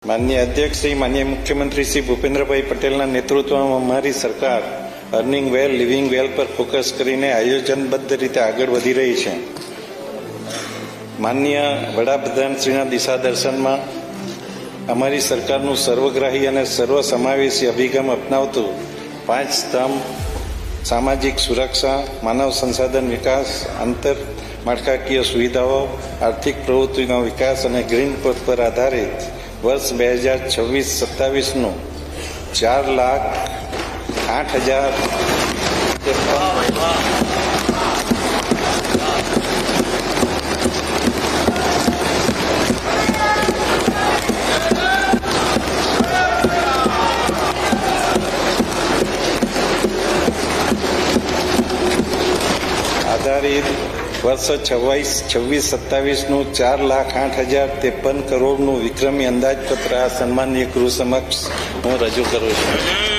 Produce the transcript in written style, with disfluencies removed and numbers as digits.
માનનીય અધ્યક્ષ શ્રી, માનનીય મુખ્યમંત્રી શ્રી ભૂપેન્દ્રભાઈ પટેલના નેતૃત્વમાં અમારી સરકાર અર્નિંગ વેલ, લિવિંગ વેલ પર ફોકસ કરીને આયોજનબદ્ધ રીતે આગળ વધી રહી છે. માનનીય વડાપ્રધાનશ્રીના દિશા દર્શનમાં અમારી સરકારનું સર્વગ્રાહી અને સર્વસમાવેશી અભિગમ અપનાવતું 5 સ્તંભ સામાજિક સુરક્ષા, માનવ સંસાધન વિકાસ, આંતરમાળખાકીય સુવિધાઓ, આર્થિક પ્રવૃત્તિનો વિકાસ અને ગ્રીન ગ્રોથ પર આધારિત વર્ષ 2026-27નું 4,08,000 આધારિત વર્ષ 26-27નું 4,08,053 કરોડનું વિક્રમી અંદાજપત્ર આ સન્માનીય ગૃહ સમક્ષ હું રજૂ કરું છું.